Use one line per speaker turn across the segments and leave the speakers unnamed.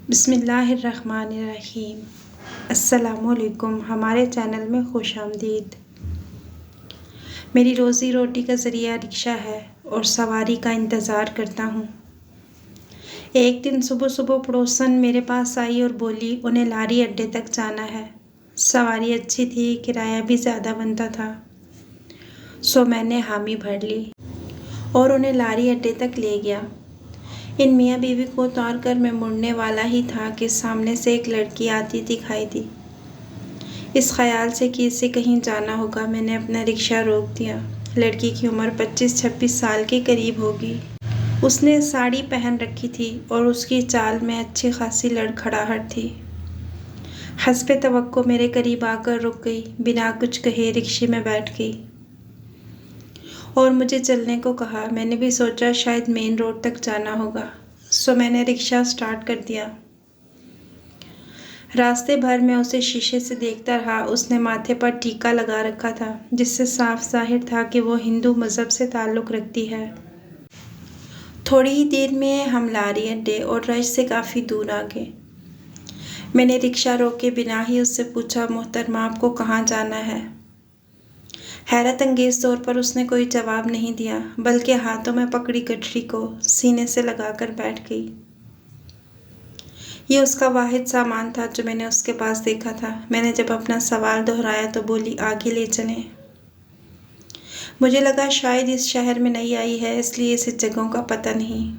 बिस्मिल्लाहिर्रहमानिर्रहीम। अस्सलामुअलैकुम। हमारे चैनल में खुश आमदीद। मेरी रोज़ी रोटी का ज़रिया रिक्शा है और सवारी का इंतज़ार करता हूँ। एक दिन सुबह सुबह पड़ोसन मेरे पास आई और बोली उन्हें लारी अड्डे तक जाना है। सवारी अच्छी थी, किराया भी ज़्यादा बनता था, सो मैंने हामी भर ली और उन्हें लारी अड्डे तक ले गया। इन मियाँ बीवी को उतार कर मैं मुड़ने वाला ही था कि सामने से एक लड़की आती दिखाई दी। इस ख्याल से कि इसे कहीं जाना होगा, मैंने अपना रिक्शा रोक दिया। लड़की की उम्र 25-26 साल के करीब होगी। उसने साड़ी पहन रखी थी और उसकी चाल में अच्छी खासी लड़खड़ाहट थी। हस्बे तवक्को मेरे करीब आकर रुक गई, बिना कुछ कहे रिक्शे में बैठ गई और मुझे चलने को कहा। मैंने भी सोचा शायद मेन रोड तक जाना होगा, सो मैंने रिक्शा स्टार्ट कर दिया। रास्ते भर मैं उसे शीशे से देखता रहा। उसने माथे पर टीका लगा रखा था, जिससे साफ जाहिर था कि वो हिंदू मज़हब से ताल्लुक़ रखती है। थोड़ी ही देर में हम लारी अड्डे और रश से काफ़ी दूर आ गए। मैंने रिक्शा रोके बिना ही उससे पूछा, मोहतरमा आपको कहाँ जाना है? हैरत अंगेज़ तौर पर उसने कोई जवाब नहीं दिया, बल्कि हाथों में पकड़ी गठरी को सीने से लगाकर बैठ गई। ये उसका वाहिद सामान था जो मैंने उसके पास देखा था। मैंने जब अपना सवाल दोहराया तो बोली, आगे ले चलें। मुझे लगा शायद इस शहर में नई आई है, इसलिए इसे जगहों का पता नहीं।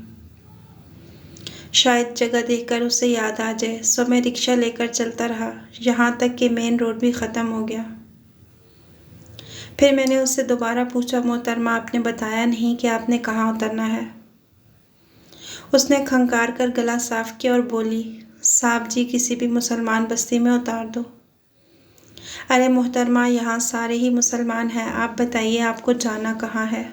शायद जगह देखकर उसे याद आ जाए, सो मैं रिक्शा लेकर चलता रहा, यहाँ तक कि मेन रोड भी ख़त्म हो गया। फिर मैंने उससे दोबारा पूछा, मोहतरमा आपने बताया नहीं कि आपने कहाँ उतरना है? उसने खंकार कर गला साफ किया और बोली, साहब जी किसी भी मुसलमान बस्ती में उतार दो। अरे मोहतरमा, यहाँ सारे ही मुसलमान हैं, आप बताइए आपको जाना कहाँ है?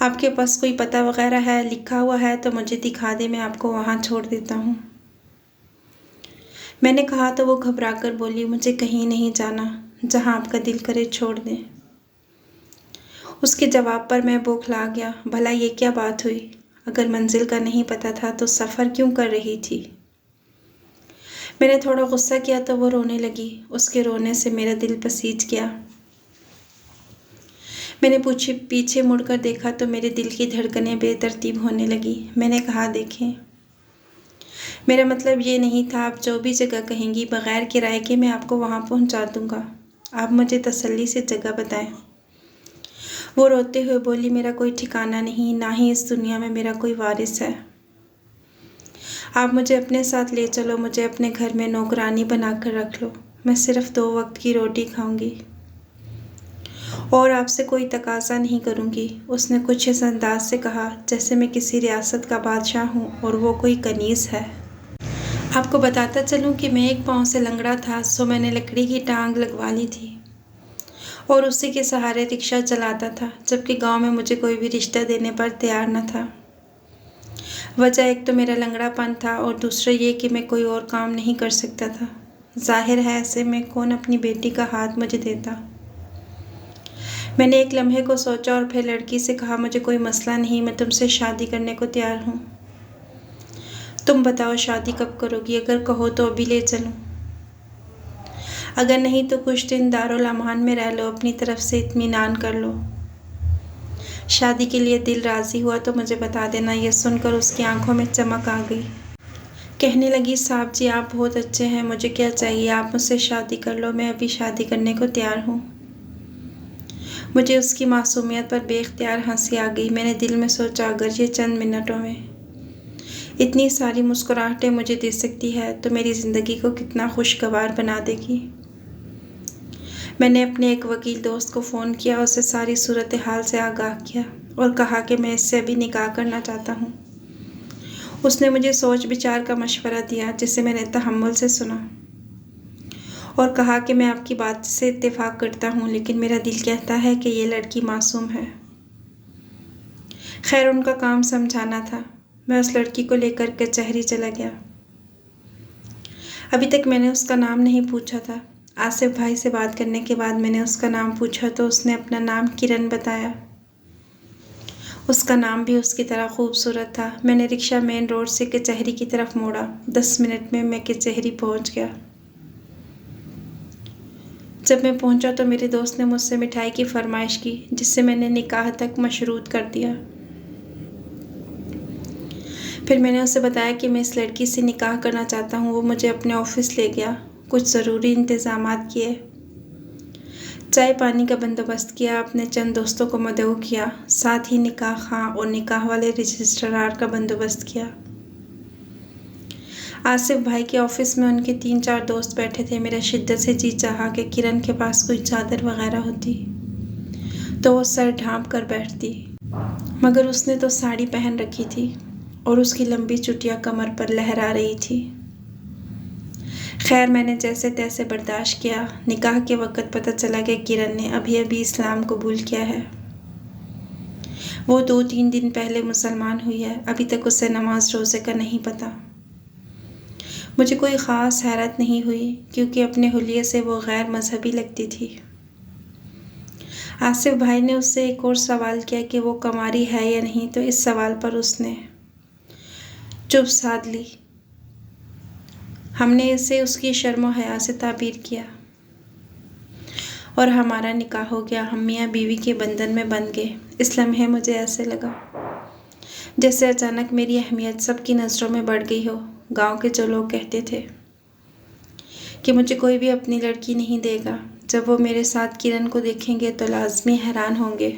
आपके पास कोई पता वगैरह है? लिखा हुआ है तो मुझे दिखा दे, मैं आपको वहाँ छोड़ देता हूँ। मैंने कहा तो वो घबरा कर बोली, मुझे कहीं नहीं जाना, जहाँ आपका दिल करे छोड़ दें। उसके जवाब पर मैं बौखला गया। भला ये क्या बात हुई? अगर मंजिल का नहीं पता था तो सफ़र क्यों कर रही थी? मैंने थोड़ा गुस्सा किया तो वो रोने लगी। उसके रोने से मेरा दिल पसीज गया। मैंने पीछे मुड़कर देखा तो मेरे दिल की धड़कनें बेतरतीब होने लगी। मैंने कहा, देखें, मेरा मतलब ये नहीं था, आप जो भी जगह कहेंगी बग़ैर किराए के मैं आपको वहाँ पहुँचा दूँगा। आप मुझे तसल्ली से जगह बताएं। वो रोते हुए बोली, मेरा कोई ठिकाना नहीं, ना ही इस दुनिया में मेरा कोई वारिस है। आप मुझे अपने साथ ले चलो, मुझे अपने घर में नौकरानी बनाकर रख लो। मैं सिर्फ 2 वक्त की रोटी खाऊंगी और आपसे कोई तकाजा नहीं करूंगी। उसने कुछ इस अंदाज से कहा जैसे मैं किसी रियासत का बादशाह हूँ और वो कोई कनीज़ है। आपको बताता चलूँ कि मैं एक पाँव से लंगड़ा था, सो मैंने लकड़ी की टांग लगवा ली थी और उसी के सहारे रिक्शा चलाता था, जबकि गांव में मुझे कोई भी रिश्ता देने पर तैयार न था। वजह एक तो मेरा लंगड़ापन था और दूसरा ये कि मैं कोई और काम नहीं कर सकता था। जाहिर है ऐसे में कौन अपनी बेटी का हाथ मुझे देता। मैंने एक लम्हे को सोचा और फिर लड़की से कहा, मुझे कोई मसला नहीं, मैं तुमसे शादी करने को तैयार हूँ। तुम बताओ शादी कब करोगी? अगर कहो तो अभी ले चलूँ, अगर नहीं तो कुछ दिन दारुल अमान में रह लो, अपनी तरफ से इत्मीनान कर लो। शादी के लिए दिल राज़ी हुआ तो मुझे बता देना। यह सुनकर उसकी आंखों में चमक आ गई। कहने लगी, साहब जी आप बहुत अच्छे हैं, मुझे क्या चाहिए, आप मुझसे शादी कर लो, मैं अभी शादी करने को तैयार हूँ। मुझे उसकी मासूमियत पर बेख्तियार हंसी आ गई। मैंने दिल में सोचा, अगर ये चंद मिनटों में इतनी सारी मुस्कुराहटें मुझे दे सकती है तो मेरी ज़िंदगी को कितना खुशगवार बना देगी। मैंने अपने एक वकील दोस्त को फ़ोन किया, उसे सारी सूरत हाल से आगाह किया और कहा कि मैं इससे अभी निकाह करना चाहता हूँ। उसने मुझे सोच विचार का मशवरा दिया, जिसे मैंने तहम्मुल से सुना और कहा कि मैं आपकी बात से इत्तेफाक करता हूँ, लेकिन मेरा दिल कहता है कि ये लड़की मासूम है। खैर, उनका काम समझाना था। मैं उस लड़की को लेकर कचहरी चला गया। अभी तक मैंने उसका नाम नहीं पूछा था। आसिफ भाई से बात करने के बाद मैंने उसका नाम पूछा तो उसने अपना नाम किरण बताया। उसका नाम भी उसकी तरह खूबसूरत था। मैंने रिक्शा मेन रोड से कचहरी की तरफ मोड़ा। 10 मिनट में मैं कचहरी पहुंच गया। जब मैं पहुंचा तो मेरे दोस्त ने मुझसे मिठाई की फरमाइश की, जिससे मैंने निकाह तक मशरूत कर दिया। फिर मैंने उसे बताया कि मैं इस लड़की से निकाह करना चाहता हूँ। वो मुझे अपने ऑफिस ले गया, कुछ ज़रूरी इंतज़ामात किए, चाय पानी का बंदोबस्त किया, अपने चंद दोस्तों को मदऊ किया, साथ ही निकाह खां और निकाह वाले रजिस्ट्रार का बंदोबस्त किया। आसिफ भाई के ऑफिस में उनके 3-4 दोस्त बैठे थे। मेरा शिद्दत से जी चाहा कि किरण के पास कोई चादर वगैरह होती तो वो सर ढांप कर बैठती, मगर उसने तो साड़ी पहन रखी थी और उसकी लंबी चुटिया कमर पर लहरा रही थी। खैर, मैंने जैसे तैसे बर्दाश्त किया। निकाह के वक़्त पता चला कि किरण ने अभी अभी इस्लाम कबूल किया है। वो 2-3 दिन पहले मुसलमान हुई है। अभी तक उसे नमाज रोज़े का नहीं पता। मुझे कोई ख़ास हैरत नहीं हुई, क्योंकि अपने हुलिये से वो गैर मजहबी लगती थी। आसिफ भाई ने उससे एक और सवाल किया कि वो कमारी है या नहीं, तो इस सवाल पर उसने चुप साध ली। हमने इसे उसकी शर्म और हया से ताबीर किया और हमारा निकाह हो गया। हम मियाँ बीवी के बंधन में बंध गए। इस लम्हे मुझे ऐसे लगा जैसे अचानक मेरी अहमियत सबकी नज़रों में बढ़ गई हो। गांव के जो लोग कहते थे कि मुझे कोई भी अपनी लड़की नहीं देगा, जब वो मेरे साथ किरण को देखेंगे तो लाजमी हैरान होंगे।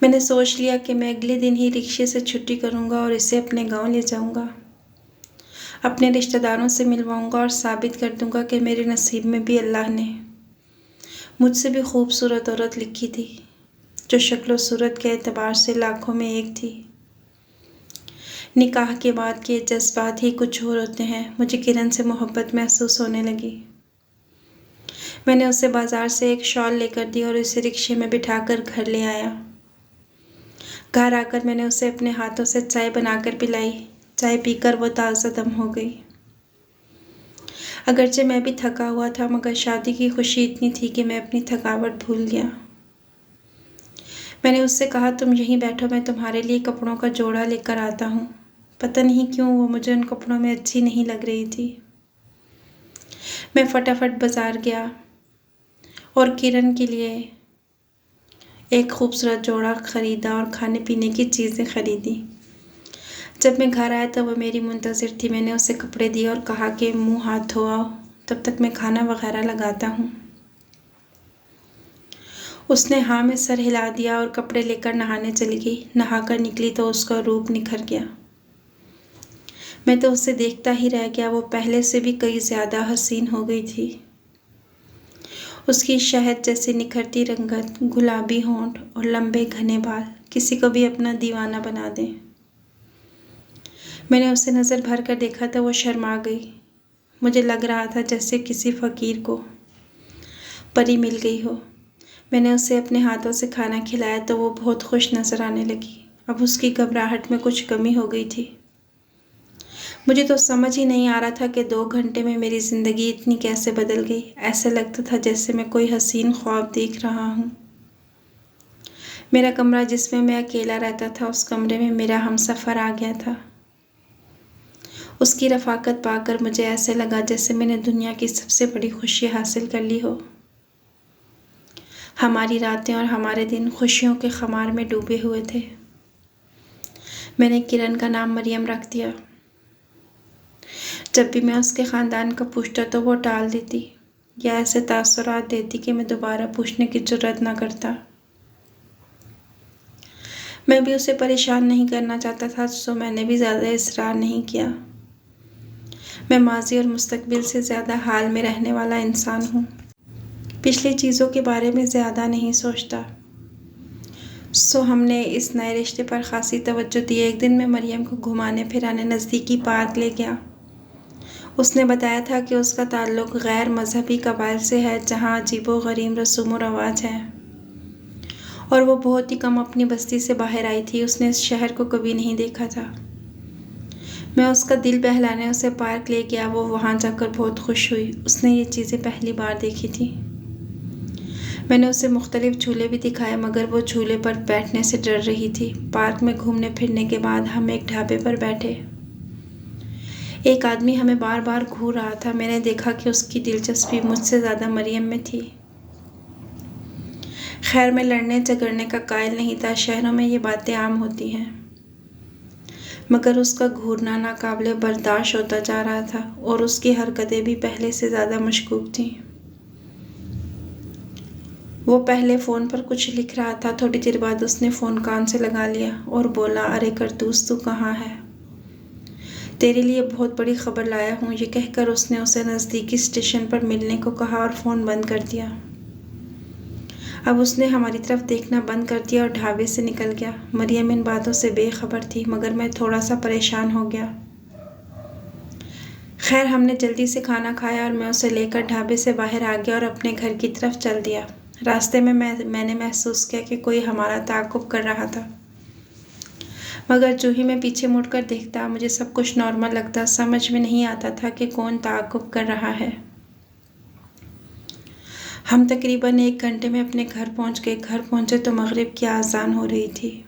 मैंने सोच लिया कि मैं अगले दिन ही रिक्शे से छुट्टी करूँगा और इसे अपने गांव ले जाऊँगा, अपने रिश्तेदारों से मिलवाऊँगा और साबित कर दूँगा कि मेरे नसीब में भी अल्लाह ने मुझसे भी खूबसूरत औरत लिखी थी, जो शक्ल सूरत के एतबार से लाखों में एक थी। निकाह के बाद के जज्बात ही कुछ और होते हैं। मुझे किरण से मोहब्बत महसूस होने लगी। मैंने उसे बाज़ार से एक शॉल लेकर दी और उसे रिक्शे में बिठाकर घर ले आया। घर आकर मैंने उसे अपने हाथों से चाय बनाकर पिलाई। चाय पीकर वो ताज़ा दम हो गई। अगरचे मैं भी थका हुआ था, मगर शादी की खुशी इतनी थी कि मैं अपनी थकावट भूल गया। मैंने उससे कहा, तुम यहीं बैठो, मैं तुम्हारे लिए कपड़ों का जोड़ा लेकर आता हूँ। पता नहीं क्यों वो मुझे उन कपड़ों में अच्छी नहीं लग रही थी। मैं फटाफट बाज़ार गया और किरण के लिए एक खूबसूरत जोड़ा ख़रीदा और खाने पीने की चीज़ें ख़रीदी। जब मैं घर आया तब वो मेरी मुंतज़िर थी। मैंने उसे कपड़े दिए और कहा कि मुंह हाथ धो आओ, तब तक मैं खाना वगैरह लगाता हूँ। उसने हाँ में सर हिला दिया और कपड़े लेकर नहाने चली गई। नहाकर निकली तो उसका रूप निखर गया। मैं तो उसे देखता ही रह गया। वो पहले से भी कई ज़्यादा हसीन हो गई थी। उसकी शहद जैसी निखरती रंगत, गुलाबी होंठ और लंबे घने बाल किसी को भी अपना दीवाना बना दें। मैंने उसे नज़र भर कर देखा तो वो शर्मा गई। मुझे लग रहा था जैसे किसी फ़कीर को परी मिल गई हो। मैंने उसे अपने हाथों से खाना खिलाया तो वो बहुत खुश नज़र आने लगी। अब उसकी घबराहट में कुछ कमी हो गई थी। मुझे तो समझ ही नहीं आ रहा था कि 2 घंटे में मेरी ज़िंदगी इतनी कैसे बदल गई। ऐसे लगता था जैसे मैं कोई हसीन ख्वाब देख रहा हूँ। मेरा कमरा, जिसमें मैं अकेला रहता था, उस कमरे में मेरा हमसफ़र आ गया था। उसकी रफ़ाकत पाकर मुझे ऐसे लगा जैसे मैंने दुनिया की सबसे बड़ी खुशी हासिल कर ली हो। हमारी रातें और हमारे दिन खुशियों के खमार में डूबे हुए थे। मैंने किरण का नाम मरियम रख दिया। जब भी मैं उसके ख़ानदान का पूछता तो वो टाल देती या ऐसे तासुरात देती कि मैं दोबारा पूछने की जुर्रत ना करता। मैं भी उसे परेशान नहीं करना चाहता था, सो मैंने भी ज़्यादा इसरार नहीं किया। मैं माज़ी और मुस्तकबिल से ज़्यादा हाल में रहने वाला इंसान हूँ। पिछली चीज़ों के बारे में ज़्यादा नहीं सोचता। सो हमने इस नए रिश्ते पर ख़ासी तवज्जो दी। एक दिन मैं मरियम को घुमाने फिराने नज़दीकी पार्क ले गया। उसने बताया था कि उसका ताल्लुक़ गैर मजहबी कबाइल से है, जहाँ अजीबो-गरीब रसूम व रवाज हैं, और वो बहुत ही कम अपनी बस्ती से बाहर आई थी। उसने इस शहर को कभी नहीं देखा था। मैं उसका दिल बहलाने उसे पार्क ले गया। वो वहाँ जाकर बहुत खुश हुई। उसने ये चीज़ें पहली बार देखी थी। मैंने उसे मुख्तलिफ झूले भी दिखाए मगर वो झूले पर बैठने से डर रही थी। पार्क में घूमने फिरने के बाद हम एक ढाबे पर बैठे। एक आदमी हमें बार बार घूर रहा था। मैंने देखा कि उसकी दिलचस्पी मुझसे ज़्यादा मरियम में थी। खैर, मैं लड़ने झगड़ने का कायल नहीं था। शहरों में ये बातें आम होती हैं। मगर उसका घूरना नाकाबिले बर्दाश्त होता जा रहा था और उसकी हरकतें भी पहले से ज़्यादा मशकूक थीं। वो पहले फ़ोन पर कुछ लिख रहा था। थोड़ी देर बाद उसने फ़ोन कान से लगा लिया और बोला, अरे करतूस, तू कहाँ है? तेरे लिए बहुत बड़ी खबर लाया हूँ। ये कहकर उसने उसे नज़दीकी स्टेशन पर मिलने को कहा और फ़ोन बंद कर दिया। अब उसने हमारी तरफ देखना बंद कर दिया और ढाबे से निकल गया। मरियम इन बातों से बेखबर थी मगर मैं थोड़ा सा परेशान हो गया। खैर, हमने जल्दी से खाना खाया और मैं उसे लेकर ढाबे से बाहर आ गया और अपने घर की तरफ चल दिया। रास्ते में मैंने महसूस किया कि कोई हमारा ताक़ुब कर रहा था, मगर जो ही मैं पीछे मुड़कर देखता मुझे सब कुछ नॉर्मल लगता। समझ में नहीं आता था कि कौन ताक़ुब कर रहा है। हम तकरीबन 1 घंटे में अपने घर पहुंच गए। घर पहुंचे तो मगरिब की आज़ान हो रही थी।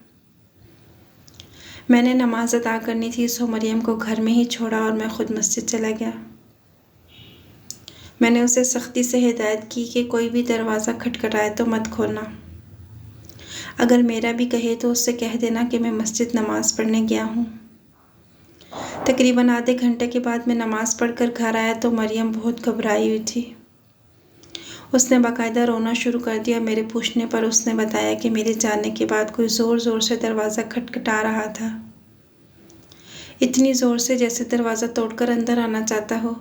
मैंने नमाज अदा करनी थी, सो मरियम को घर में ही छोड़ा और मैं खुद मस्जिद चला गया। मैंने उसे सख्ती से हिदायत की कि कोई भी दरवाज़ा खटखटाए तो मत खोलना। अगर मेरा भी कहे तो उससे कह देना कि मैं मस्जिद नमाज़ पढ़ने गया हूँ। तकरीबन आधे घंटे के बाद मैं नमाज़ पढ़कर घर आया तो मरियम बहुत घबराई हुई थी। उसने बाकायदा रोना शुरू कर दिया। मेरे पूछने पर उसने बताया कि मेरे जाने के बाद कोई ज़ोर ज़ोर से दरवाज़ा खटखटा रहा था। इतनी ज़ोर से जैसे दरवाज़ा तोड़कर अंदर आना चाहता हो।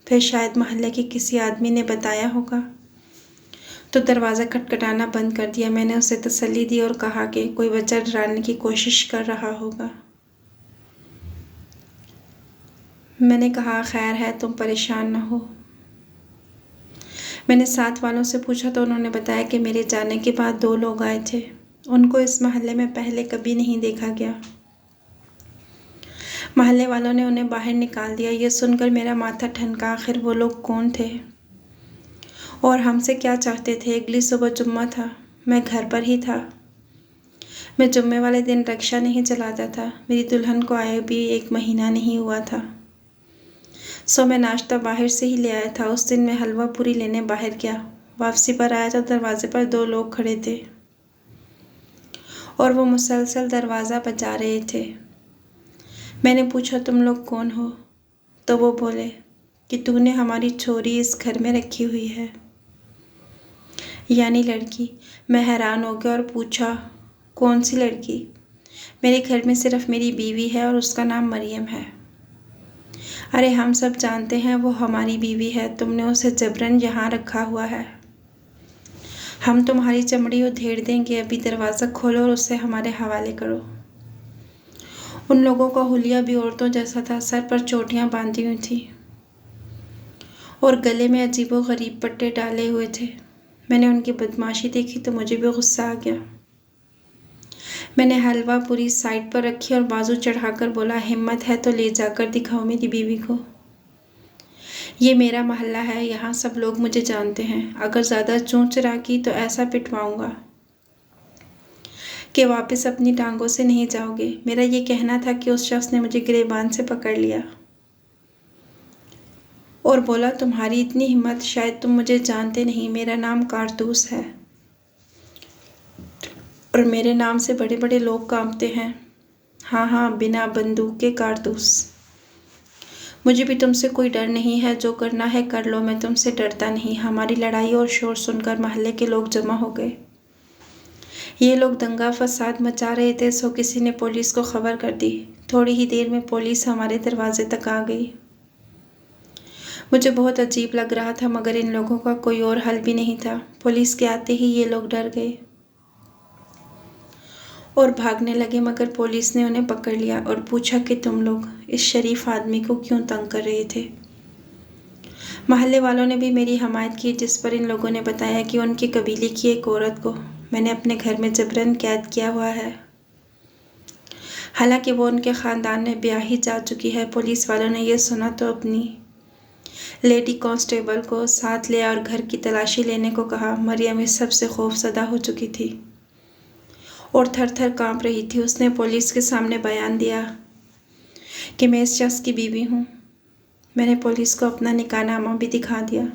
फिर शायद मोहल्ले के किसी आदमी ने बताया होगा तो दरवाज़ा खटखटाना बंद कर दिया। मैंने उसे तसल्ली दी और कहा कि कोई बच्चा डराने की कोशिश कर रहा होगा। मैंने कहा, खैर है, तुम परेशान न हो। मैंने साथ वालों से पूछा तो उन्होंने बताया कि मेरे जाने के बाद 2 लोग आए थे। उनको इस मोहल्ले में पहले कभी नहीं देखा गया। मोहल्ले वालों ने उन्हें बाहर निकाल दिया। ये सुनकर मेरा माथा ठनका। आखिर वो लोग कौन थे और हमसे क्या चाहते थे? अगली सुबह जुम्मा था। मैं घर पर ही था। मैं जुम्मे वाले दिन रिक्शा नहीं चलाता था। मेरी दुल्हन को आए भी 1 महीना नहीं हुआ था, सो मैं नाश्ता बाहर से ही ले आया था। उस दिन मैं हलवा पूरी लेने बाहर गया। वापसी पर आया तो दरवाजे पर 2 लोग खड़े थे और वो मुसलसल दरवाज़ा बजा रहे थे। मैंने पूछा, तुम लोग कौन हो? तो वो बोले कि तूने हमारी छोरी इस घर में रखी हुई है, यानी लड़की। मैं हैरान हो गया और पूछा, कौन सी लड़की? मेरे घर में सिर्फ मेरी बीवी है और उसका नाम मरियम है। अरे हम सब जानते हैं वो हमारी बीवी है। तुमने उसे जबरन यहाँ रखा हुआ है। हम तुम्हारी चमड़ी उधेड़ देंगे। अभी दरवाज़ा खोलो और उसे हमारे हवाले करो। उन लोगों का हुलिया भी औरतों जैसा था। सर पर चोटियाँ बांधी हुई थी और गले में अजीबोगरीब पट्टे डाले हुए थे। मैंने उनकी बदमाशी देखी तो मुझे भी गुस्सा आ गया। मैंने हलवा पूरी साइड पर रखी और बाजू चढ़ाकर बोला, हिम्मत है तो ले जाकर दिखाओ मेरी बीवी को। ये मेरा मोहल्ला है, यहाँ सब लोग मुझे जानते हैं। अगर ज़्यादा चूँ चरा की तो ऐसा पिटवाऊँगा कि वापस अपनी टांगों से नहीं जाओगे। मेरा ये कहना था कि उस शख्स ने मुझे गिरेबान से पकड़ लिया और बोला, तुम्हारी इतनी हिम्मत, शायद तुम मुझे जानते नहीं। मेरा नाम कारतूस है और मेरे नाम से बड़े बड़े लोग कांपते हैं। हाँ हाँ, बिना बंदूक के कारतूस। मुझे भी तुमसे कोई डर नहीं है। जो करना है कर लो, मैं तुमसे डरता नहीं। हमारी लड़ाई और शोर सुनकर मोहल्ले के लोग जमा हो गए। ये लोग दंगा फसाद मचा रहे थे, सो किसी ने पुलिस को खबर कर दी। थोड़ी ही देर में पुलिस हमारे दरवाजे तक आ गई। मुझे बहुत अजीब लग रहा था मगर इन लोगों का कोई और हल भी नहीं था। पुलिस के आते ही ये लोग डर गए और भागने लगे, मगर पुलिस ने उन्हें पकड़ लिया और पूछा कि तुम लोग इस शरीफ आदमी को क्यों तंग कर रहे थे। मोहल्ले वालों ने भी मेरी हमायत की, जिस पर इन लोगों ने बताया कि उनके कबीले की एक औरत को मैंने अपने घर में जबरन कैद किया हुआ है। हालांकि वो उनके ख़ानदान में ब्याही जा चुकी है। पुलिस वालों ने यह सुना तो अपनी लेडी कांस्टेबल को साथ ले और घर की तलाशी लेने को कहा। मरियम इस सब से खौफजदा हो चुकी थी और थर थर काँप रही थी। उसने पुलिस के सामने बयान दिया कि मैं इस शख्स की बीवी हूँ। मैंने पुलिस को अपना निकाहनामा भी दिखा दिया।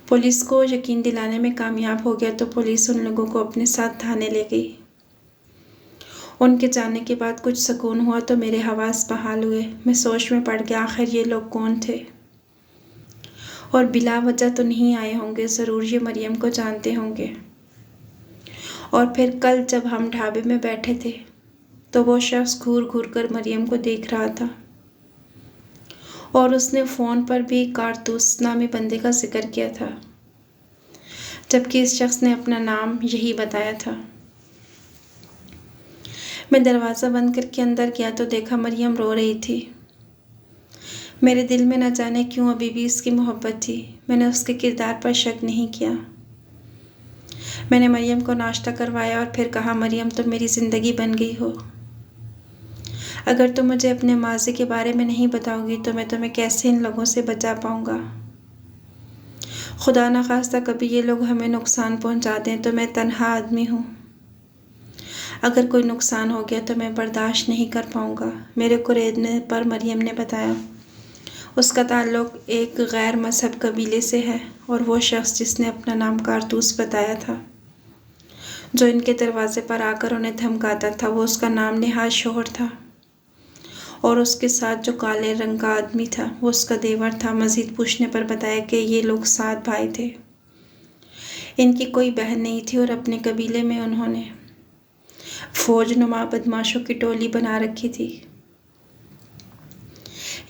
पुलिस को यकीन दिलाने में कामयाब हो गया तो पुलिस उन लोगों को अपने साथ थाने ले गई। उनके जाने के बाद कुछ सुकून हुआ तो मेरे हवास बहाल हुए। मैं सोच में पड़ गया, आखिर ये लोग कौन थे और बिला वजह तो नहीं आए होंगे, ज़रूर ये मरियम को जानते होंगे। और फिर कल जब हम ढाबे में बैठे थे तो वो शख्स घूर घूर कर मरियम को देख रहा था और उसने फ़ोन पर भी कारतूस नामी बंदे का जिक्र किया था, जबकि इस शख्स ने अपना नाम यही बताया था। मैं दरवाज़ा बंद करके अंदर गया तो देखा मरियम रो रही थी। मेरे दिल में न जाने क्यों अभी भी इसकी मोहब्बत थी। मैंने उसके किरदार पर शक नहीं किया। मैंने मरियम को नाश्ता करवाया और फिर कहा, मरियम तुम मेरी ज़िंदगी बन गई हो। अगर तुम मुझे अपने माज़ी के बारे में नहीं बताओगी तो मैं तुम्हें कैसे इन लोगों से बचा पाऊँगा। खुदा न खास्ता कभी ये लोग हमें नुकसान पहुँचा दें तो मैं तन्हा आदमी हूँ। अगर कोई नुकसान हो गया तो मैं बर्दाश्त नहीं कर पाऊँगा। मेरे कुरेदने पर मरियम ने बताया उसका ताल्लुक़ एक गैर मज़हब कबीले से है और वो शख्स जिसने अपना नाम कारतूस बताया था, जो इनके दरवाजे पर आकर उन्हें धमकाता था, वो उसका नाम नेहाल शोहर था और उसके साथ जो काले रंग का आदमी था वो उसका देवर था। मज़ीद पूछने पर बताया कि ये लोग 7 भाई थे। इनकी कोई बहन नहीं थी और अपने कबीले में उन्होंने फौजनुमा बदमाशों की टोली बना रखी थी।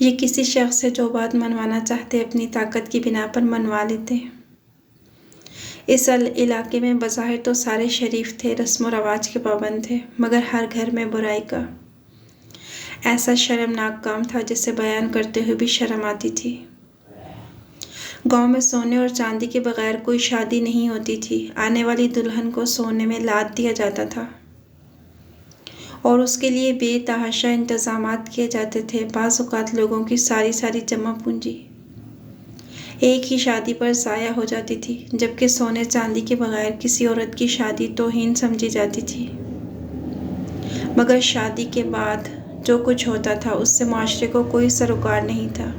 ये किसी शख्स से जो बात मनवाना चाहते अपनी ताकत की बिना पर मनवा लेते। इस इलाके में बज़ाहिर तो सारे शरीफ थे, रस्म व रवाज के पाबंद थे, मगर हर घर में बुराई का ऐसा शर्मनाक काम था जिसे बयान करते हुए भी शर्म आती थी। गांव में सोने और चांदी के बगैर कोई शादी नहीं होती थी। आने वाली दुल्हन को सोने में लाद दिया जाता था और उसके लिए बेतहाशा इंतज़ामात किए जाते थे। बाज़ औक़ात लोगों की सारी जमा पूंजी एक ही शादी पर ज़ाया हो जाती थी, जबकि सोने चांदी के बगैर किसी औरत की शादी तौहीन समझी जाती थी। मगर शादी के बाद जो कुछ होता था उससे माशरे को कोई सरोकार नहीं था।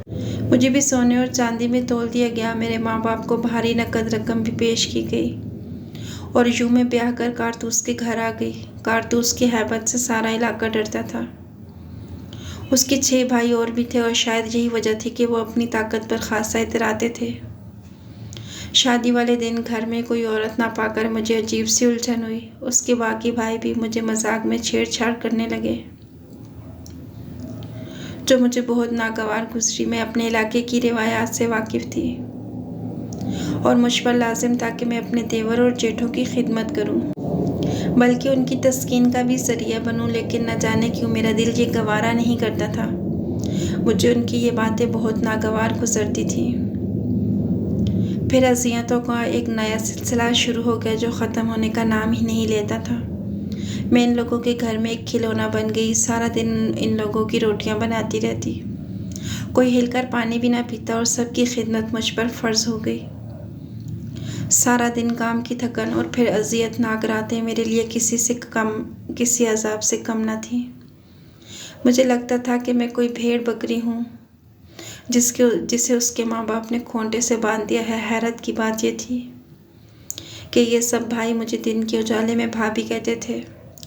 मुझे भी सोने और चांदी में तोल दिया गया। मेरे माँ बाप को भारी नकद रकम भी पेश की गई और यूं में ब्याह कर कारतूस के घर आ गई। कारतूस की हैबत से सारा इलाका डरता था। उसके 6 भाई और भी थे और शायद यही वजह थी कि वो अपनी ताकत पर खासा इतराते थे। शादी वाले दिन घर में कोई औरत ना पाकर मुझे अजीब सी उलझन हुई। उसके बाकी भाई भी मुझे मजाक में छेड़छाड़ करने लगे, जो मुझे बहुत नागवार गुजरी। मैं अपने इलाके की रिवायात से वाकिफ़ थी और मुझ पर लाजिम था कि मैं अपने देवर और जेठों की खिदमत करूं, बल्कि उनकी तस्कीन का भी ज़रिया बनूं। लेकिन न जाने क्यों मेरा दिल ये गवारा नहीं करता था। मुझे उनकी ये बातें बहुत नागवार गुजरती थी। फिर अज़ियतों का एक नया सिलसिला शुरू हो गया जो ख़त्म होने का नाम ही नहीं लेता था। मैं इन लोगों के घर में एक खिलौना बन गई। सारा दिन इन लोगों की रोटियां बनाती रहती, कोई हिलकर पानी भी ना पीता और सबकी खिदमत मुझ पर फ़र्ज़ हो गई। सारा दिन काम की थकन और फिर अज़ियतनाक रातें मेरे लिए किसी अज़ाब से कम न थी। मुझे लगता था कि मैं कोई भेड़ बकरी हूँ जिसे उसके माँ बाप ने खूंटे से बांध दिया है। हैरत की बात यह थी कि ये सब भाई मुझे दिन के उजाले में भाभी कहते थे।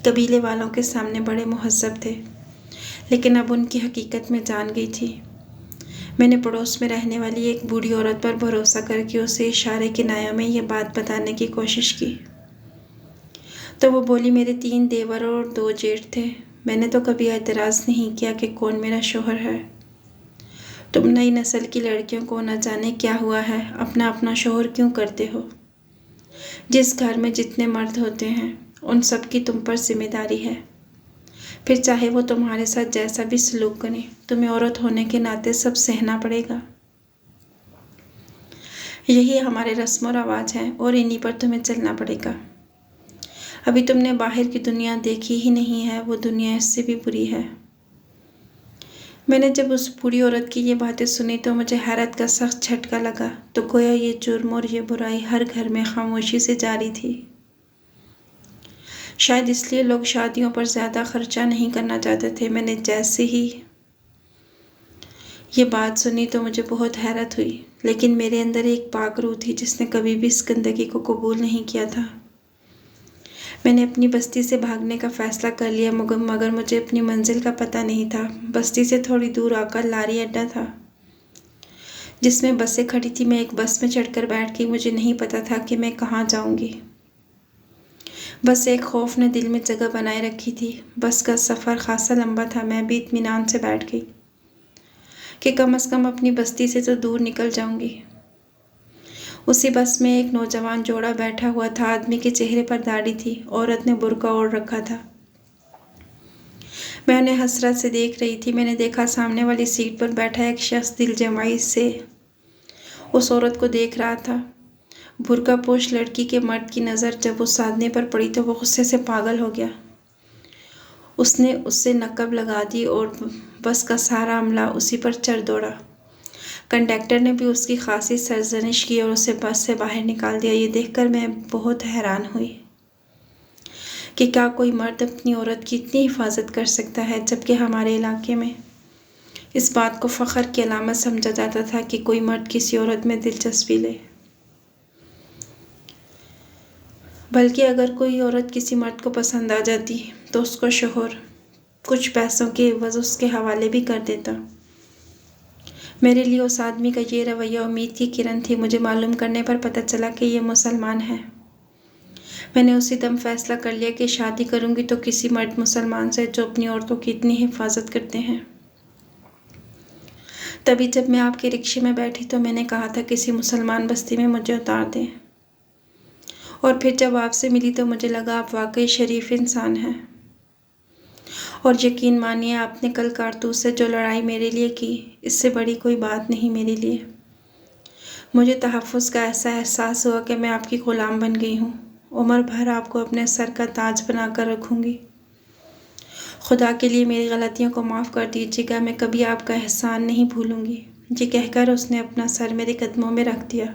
कबीले वालों के सामने बड़े मुहज़्ज़ब थे, लेकिन अब उनकी हकीकत में जान गई थी। मैंने पड़ोस में रहने वाली एक बूढ़ी औरत पर भरोसा करके उसे इशारे किनायों में यह बात बताने की कोशिश की तो वो बोली, मेरे 3 देवर और 2 जेठ थे। मैंने तो कभी एतराज़ नहीं किया कि कौन मेरा शोहर है। तुम नई नस्ल की लड़कियों को न जाने क्या हुआ है, अपना अपना शोहर क्यों करते हो? जिस घर में जितने मर्द होते हैं उन सब की तुम पर जिम्मेदारी है। फिर चाहे वो तुम्हारे साथ जैसा भी सलूक करें, तुम्हें औरत होने के नाते सब सहना पड़ेगा। यही हमारे रस्म और रवाज हैं और इन्हीं पर तुम्हें चलना पड़ेगा। अभी तुमने बाहर की दुनिया देखी ही नहीं है, वो दुनिया इससे भी बुरी है। मैंने जब उस बूढ़ी औरत की ये बातें सुनी तो मुझे हैरत का सख्त झटका लगा। तो गोया ये जुर्म और ये बुराई हर घर में खामोशी से जारी थी। शायद इसलिए लोग शादियों पर ज़्यादा खर्चा नहीं करना चाहते थे। मैंने जैसे ही ये बात सुनी तो मुझे बहुत हैरत हुई, लेकिन मेरे अंदर एक पाक रूह थी जिसने कभी भी इस गंदगी को कबूल नहीं किया था। मैंने अपनी बस्ती से भागने का फ़ैसला कर लिया, मगर मुझे अपनी मंजिल का पता नहीं था। बस्ती से थोड़ी दूर आकर लारी अड्डा था जिसमें बसें खड़ी थी। मैं एक बस में चढ़कर बैठ गई। मुझे नहीं पता था कि मैं कहाँ जाऊँगी। बस एक खौफ ने दिल में जगह बनाए रखी थी। बस का सफ़र खासा लंबा था। मैं भी इत्मीनान से बैठ गई कि कम से कम अपनी बस्ती से तो दूर निकल जाऊँगी। उसी बस में एक नौजवान जोड़ा बैठा हुआ था। आदमी के चेहरे पर दाढ़ी थी, औरत ने बुर्का ओढ़ रखा था। मैं उन्हें हसरत से देख रही थी। मैंने देखा सामने वाली सीट पर बैठा एक शख्स दिल जमाई से उस औरत को देख रहा था। बुर्कापोश लड़की के मर्द की नज़र जब उस आदमी पर पड़ी तो वो गुस्से से पागल हो गया। उसने उससे नकब लगा दी और बस का सारा अमला उसी पर चढ़ दौड़ा। कंडक्टर ने भी उसकी खासी सरजनिश की और उसे बस से बाहर निकाल दिया। ये देखकर मैं बहुत हैरान हुई कि क्या कोई मर्द अपनी औरत की इतनी हिफाजत कर सकता है, जबकि हमारे इलाके में इस बात को फ़ख्र की अलामत समझा जाता था कि कोई मर्द किसी औरत में दिलचस्पी ले। बल्कि अगर कोई औरत किसी मर्द को पसंद आ जाती तो उसको शोहर कुछ पैसों के एवज़ उसके हवाले भी कर देता। मेरे लिए उस आदमी का ये रवैया उम्मीद की किरण थी। मुझे मालूम करने पर पता चला कि ये मुसलमान है। मैंने उसी दम फैसला कर लिया कि शादी करूंगी तो किसी मर्द मुसलमान से जो अपनी औरतों की इतनी हिफाजत करते हैं। तभी जब मैं आपके रिक्शे में बैठी तो मैंने कहा था किसी मुसलमान बस्ती में मुझे उतार दें, और फिर जब आपसे मिली तो मुझे लगा आप वाकई शरीफ इंसान हैं। और यकीन मानिए, आपने कल कारतूस से जो लड़ाई मेरे लिए की, इससे बड़ी कोई बात नहीं मेरे लिए। मुझे तहफ़्फ़ुज़ का ऐसा एहसास हुआ कि मैं आपकी ग़ुलाम बन गई हूँ। उम्र भर आपको अपने सर का ताज बनाकर रखूँगी। खुदा के लिए मेरी गलतियों को माफ़ कर दीजिएगा। मैं कभी आपका एहसान नहीं भूलूँगी। ये कहकर उसने अपना सर मेरे कदमों में रख दिया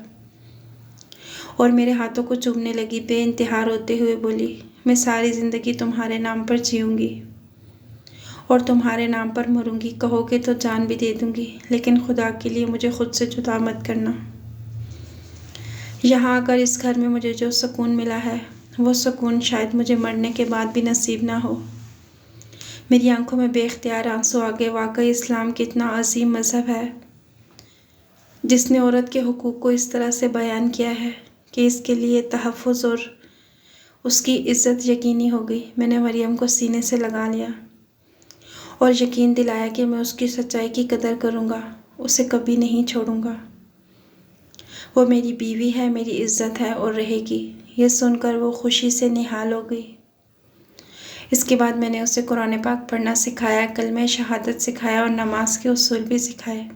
और मेरे हाथों को चूमने लगी। बेइंतहा रोते हुए बोली, मैं सारी ज़िंदगी तुम्हारे नाम पर जीऊँगी और तुम्हारे नाम पर मरूंगी। कहोगे तो जान भी दे दूंगी, लेकिन खुदा के लिए मुझे खुद से जुदा मत करना। यहाँ आकर इस घर में मुझे जो सुकून मिला है, वो सुकून शायद मुझे मरने के बाद भी नसीब ना हो। मेरी आंखों में बेख्तियार आंसू आ गए। वाकई इस्लाम कितना अजीम मज़हब है, जिसने औरत के हुकूक को इस तरह से बयान किया है कि इसके लिए तहफ़्फ़ुज़ और उसकी इज़्ज़त यकीनी हो गई। मैंने मरियम को सीने से लगा लिया और यकीन दिलाया कि मैं उसकी सच्चाई की कदर करूँगा, उसे कभी नहीं छोड़ूँगा। वो मेरी बीवी है, मेरी इज़्ज़त है और रहेगी। ये सुनकर वो खुशी से निहाल हो गई। इसके बाद मैंने उसे कुरान पाक पढ़ना सिखाया, कलमे शहादत सिखाया और नमाज के उसूल भी सिखाए।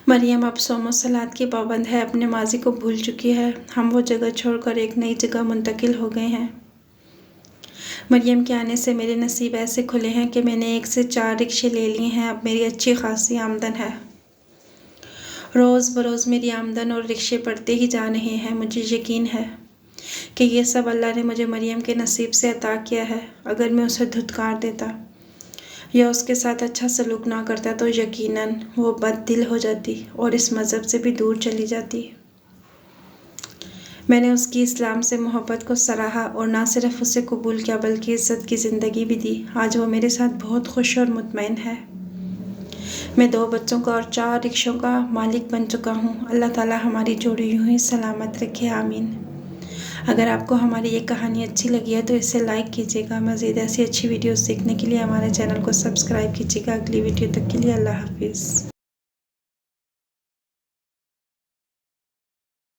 मरियम अब सोम सलात की पाबंद है, अपने माजी को भूल चुकी है। हम वो जगह छोड़कर एक नई जगह मुंतकिल हो गए हैं। मरियम के आने से मेरे नसीब ऐसे खुले हैं कि मैंने 1 से 4 रिक्शे ले लिए हैं। अब मेरी अच्छी खासी आमदन है। रोज़ बरोज़ मेरी आमदन और रिक्शे बढ़ते ही जा रहे हैं। मुझे यकीन है कि ये सब अल्लाह ने मुझे मरियम के नसीब से अता किया है। अगर मैं उसे धुतकार देता या उसके साथ अच्छा सलूक ना करता तो यकीनन वो बददिल हो जाती और इस मज़हब से भी दूर चली जाती। मैंने उसकी इस्लाम से मोहब्बत को सराहा और ना सिर्फ उसे कबूल किया बल्कि इज़्ज़त की ज़िंदगी भी दी। आज वो मेरे साथ बहुत खुश और मुतमईन है। मैं 2 बच्चों का और 4 रिक्शों का मालिक बन चुका हूँ। अल्लाह ताला हमारी जोड़ी यूँ ही सलामत रखे, आमीन। अगर आपको हमारी ये कहानी अच्छी लगी है तो इसे लाइक कीजिएगा। मज़ीद ऐसी अच्छी वीडियोस देखने के लिए हमारे चैनल को सब्सक्राइब कीजिएगा। अगली वीडियो तक के लिए अल्लाह हाफिज़।